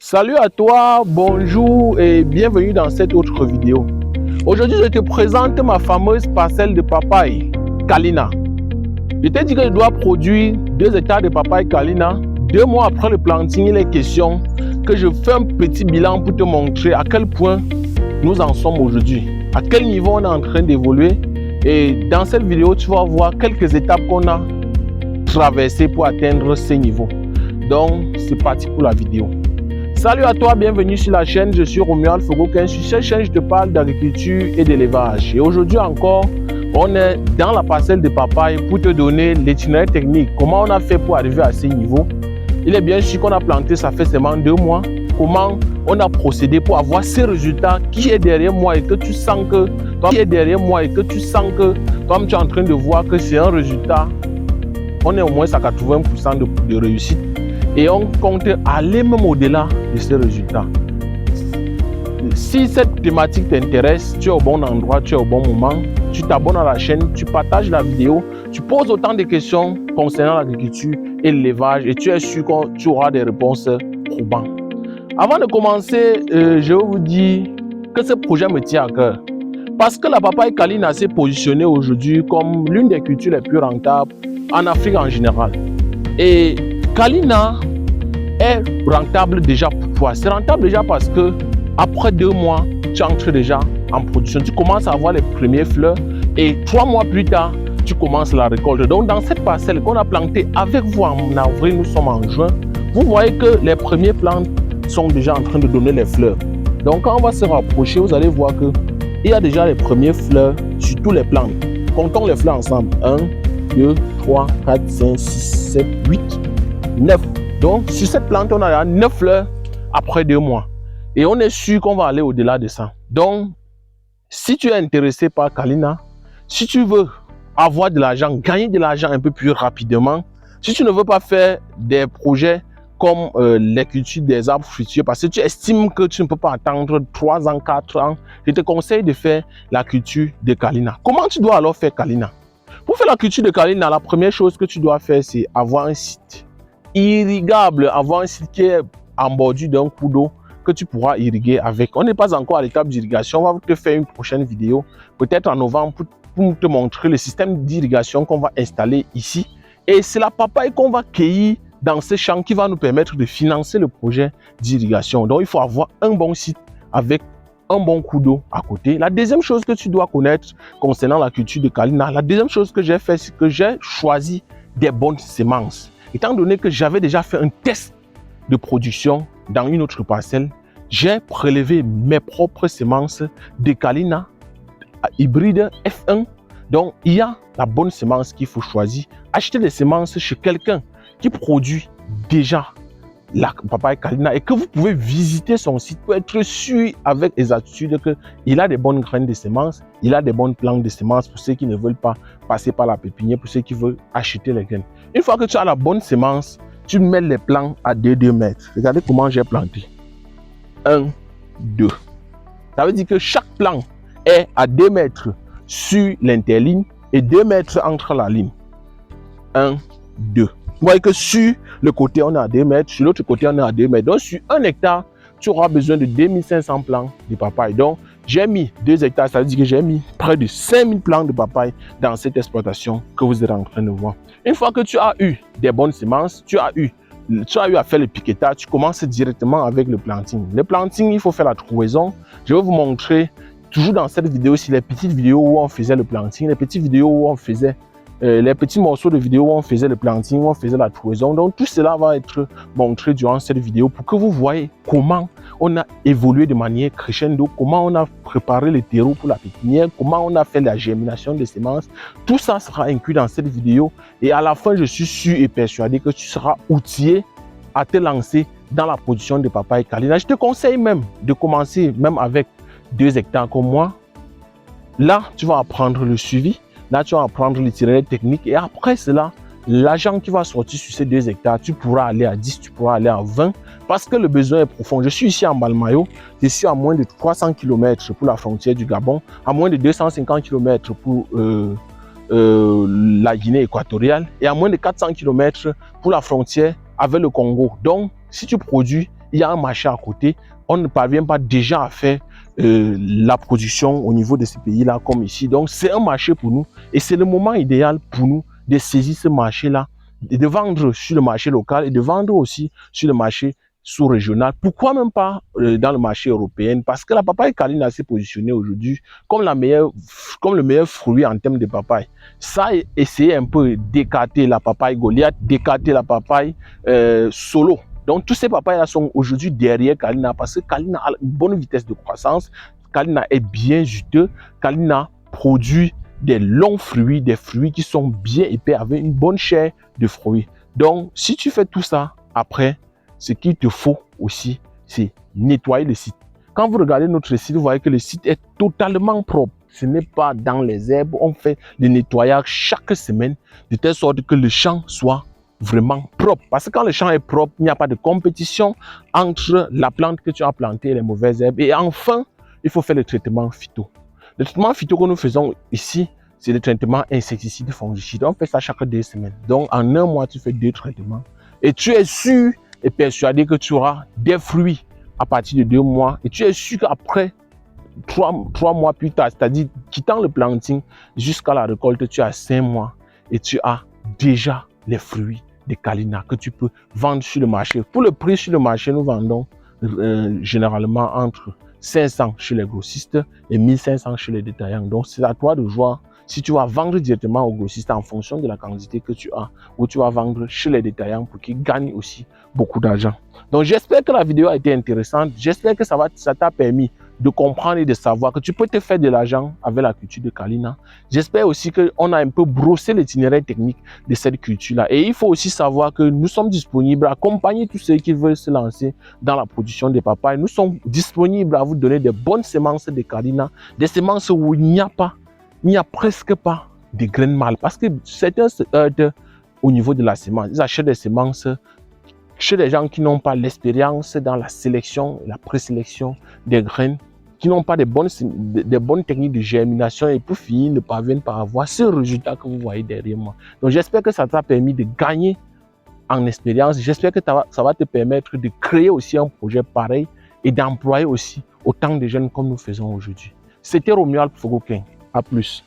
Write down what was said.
Salut à toi, bonjour et bienvenue dans cette autre vidéo. Aujourd'hui, je te présente ma fameuse parcelle de papaye, Kalina. Je t'ai dit que je dois produire 2 hectares de papaye Kalina. 2 mois après le planting, il est question que je fais un petit bilan pour te montrer à quel point nous en sommes aujourd'hui, à quel niveau on est en train d'évoluer. Et dans cette vidéo, tu vas voir quelques étapes qu'on a traversées pour atteindre ces niveaux. Donc, c'est parti pour la vidéo. Salut à toi, bienvenue sur la chaîne, je suis Romuald Fogokin. Sur cette chaîne, je te parle d'agriculture et d'élevage. Et aujourd'hui encore, on est dans la parcelle de papaye pour te donner l'itinéraire technique. Comment on a fait pour arriver à ces niveaux. Il est bien sûr qu'on a planté, ça fait seulement 2 mois. Comment on a procédé pour avoir ces résultats qui est derrière moi et que tu sens que toi, tu es en train de voir que c'est un résultat. On est au moins à 80% de réussite. Et on compte aller même au-delà de ces résultats. Si cette thématique t'intéresse, tu es au bon endroit, tu es au bon moment, tu t'abonnes à la chaîne, tu partages la vidéo, tu poses autant de questions concernant l'agriculture et l'élevage et tu es sûr que tu auras des réponses probantes. Avant de commencer, je vais vous dire que ce projet me tient à cœur. Parce que la papaye Kalina s'est positionnée aujourd'hui comme l'une des cultures les plus rentables en Afrique en général. Et Kalina est rentable déjà. Pourquoi? C'est rentable déjà parce que après 2 mois, tu entres déjà en production. Tu commences à avoir les premières fleurs et 3 mois plus tard, tu commences la récolte. Donc dans cette parcelle qu'on a plantée avec vous en avril, nous sommes en juin, vous voyez que les premières plantes sont déjà en train de donner les fleurs. Donc quand on va se rapprocher, vous allez voir qu'il y a déjà les premières fleurs sur tous les plantes. Comptons les fleurs ensemble. 1, 2, 3, 4, 5, 6, 7, 8, 9. Donc, sur cette plante, on a 9 fleurs après 2 mois. Et on est sûr qu'on va aller au-delà de ça. Donc, si tu es intéressé par Kalina, si tu veux avoir de l'argent, gagner de l'argent un peu plus rapidement, si tu ne veux pas faire des projets comme les cultures des arbres fruitiers, parce que tu estimes que tu ne peux pas attendre 3 ans, 4 ans, je te conseille de faire la culture de Kalina. Comment tu dois alors faire Kalina? Pour faire la culture de Kalina, la première chose que tu dois faire, c'est avoir un site irrigable, avoir un site qui est en bordure d'un cours d'eau que tu pourras irriguer avec. On n'est pas encore à l'étape d'irrigation. On va te faire une prochaine vidéo, peut-être en novembre, pour te montrer le système d'irrigation qu'on va installer ici. Et c'est la papaye qu'on va cueillir dans ces champs qui va nous permettre de financer le projet d'irrigation. Donc, il faut avoir un bon site avec un bon cours d'eau à côté. La deuxième chose que tu dois connaître concernant la culture de Kalina, la deuxième chose que j'ai fait, c'est que j'ai choisi des bonnes semences. Étant donné que j'avais déjà fait un test de production dans une autre parcelle, j'ai prélevé mes propres semences de Kalina hybride F1. Donc, il y a la bonne semence qu'il faut choisir. Acheter des semences chez quelqu'un qui produit déjà la papaye Kalina et que vous pouvez visiter son site pour être sûr avec exactitude qu'il a des bonnes graines de semences, il a des bonnes plantes de semences pour ceux qui ne veulent pas passer par la pépinière, pour ceux qui veulent acheter les graines. Une fois que tu as la bonne semence, tu mets les plants à 2 mètres. Regardez comment j'ai planté. 1, 2. Ça veut dire que chaque plant est à 2 mètres sur l'interligne et 2 mètres entre la ligne. 1, 2. Vous voyez que sur le côté, on est à 2 mètres, sur l'autre côté, on est à 2 mètres. Donc, sur 1 hectare, tu auras besoin de 2500 plants de papaye. Donc, j'ai mis 2 hectares, ça veut dire que j'ai mis près de 5000 plants de papaye dans cette exploitation que vous êtes en train de voir. Une fois que tu as eu des bonnes semences, tu as eu à faire le piquetage, tu commences directement avec le planting. Le planting, il faut faire la trouaison. Je vais vous montrer, toujours dans cette vidéo, si les petites vidéos où on faisait le planting, les petites vidéos où on faisait les petits morceaux de vidéo où on faisait le planting, où on faisait la trouaison. Donc tout cela va être montré durant cette vidéo pour que vous voyez comment on a évolué de manière crescendo, comment on a préparé le terreau pour la pépinière, comment on a fait la germination des semences. Tout ça sera inclus dans cette vidéo et à la fin, je suis sûr et persuadé que tu seras outillé à te lancer dans la production de papaye Kalina. Je te conseille même de commencer même avec 2 hectares comme moi. Là, tu vas apprendre le suivi. Là, tu vas apprendre l'itinéraire technique et après cela, l'argent qui va sortir sur ces 2 hectares, tu pourras aller à 10, tu pourras aller à 20 parce que le besoin est profond. Je suis ici en Balmayo, je suis à moins de 300 km pour la frontière du Gabon, à moins de 250 km pour la Guinée équatoriale et à moins de 400 km pour la frontière avec le Congo. Donc, si tu produis, il y a un marché à côté, on ne parvient pas déjà à faire la production au niveau de ces pays-là comme ici. Donc, c'est un marché pour nous et c'est le moment idéal pour nous de saisir ce marché-là et de vendre sur le marché local et de vendre aussi sur le marché sous-régional. Pourquoi même pas dans le marché européen? Parce que la papaye Kalina s'est positionnée aujourd'hui comme le meilleur fruit en termes de papaye. Ça a essayé un peu d'écarter la papaye Goliath, d'écarter la papaye Solo. Donc, tous ces papayes-là sont aujourd'hui derrière Kalina parce que Kalina a une bonne vitesse de croissance. Kalina est bien juteux. Kalina produit des longs fruits, des fruits qui sont bien épais avec une bonne chair de fruits. Donc, si tu fais tout ça, après, ce qu'il te faut aussi, c'est nettoyer le site. Quand vous regardez notre site, vous voyez que le site est totalement propre. Ce n'est pas dans les herbes. On fait le nettoyage chaque semaine de telle sorte que le champ soit vraiment propre. Parce que quand le champ est propre, il n'y a pas de compétition entre la plante que tu as plantée et les mauvaises herbes. Et enfin, il faut faire le traitement phyto. Le traitement phyto que nous faisons ici, c'est le traitement insecticide fongicide. On fait ça chaque 2 semaines. Donc, en un mois, tu fais 2 traitements. Et tu es sûr et persuadé que tu auras des fruits à partir de 2 mois. Et tu es sûr qu'après 3 mois plus tard, c'est-à-dire quittant le planting jusqu'à la récolte, tu as 5 mois et tu as déjà les fruits de Kalina que tu peux vendre sur le marché. Pour le prix sur le marché, nous vendons généralement entre 500 chez les grossistes et 1500 chez les détaillants. Donc, c'est à toi de voir si tu vas vendre directement aux grossistes en fonction de la quantité que tu as ou tu vas vendre chez les détaillants pour qu'ils gagnent aussi beaucoup d'argent. Donc, j'espère que la vidéo a été intéressante. J'espère que ça t'a permis de comprendre et de savoir que tu peux te faire de l'argent avec la culture de Kalina. J'espère aussi qu'on a un peu brossé l'itinéraire technique de cette culture-là. Et il faut aussi savoir que nous sommes disponibles à accompagner tous ceux qui veulent se lancer dans la production de papayes. Nous sommes disponibles à vous donner des bonnes semences de Kalina, des semences où il n'y a presque pas de graines mâles. Parce que certains se heurtent au niveau de la semence. Ils achètent des semences chez des gens qui n'ont pas l'expérience dans la sélection, la présélection des graines, qui n'ont pas des bonnes techniques de germination et pour finir ne parviennent pas à avoir ce résultat que vous voyez derrière moi. Donc j'espère que ça t'a permis de gagner en expérience. J'espère que ça va te permettre de créer aussi un projet pareil et d'employer aussi autant de jeunes comme nous faisons aujourd'hui. C'était Romuald Fogokin. À plus.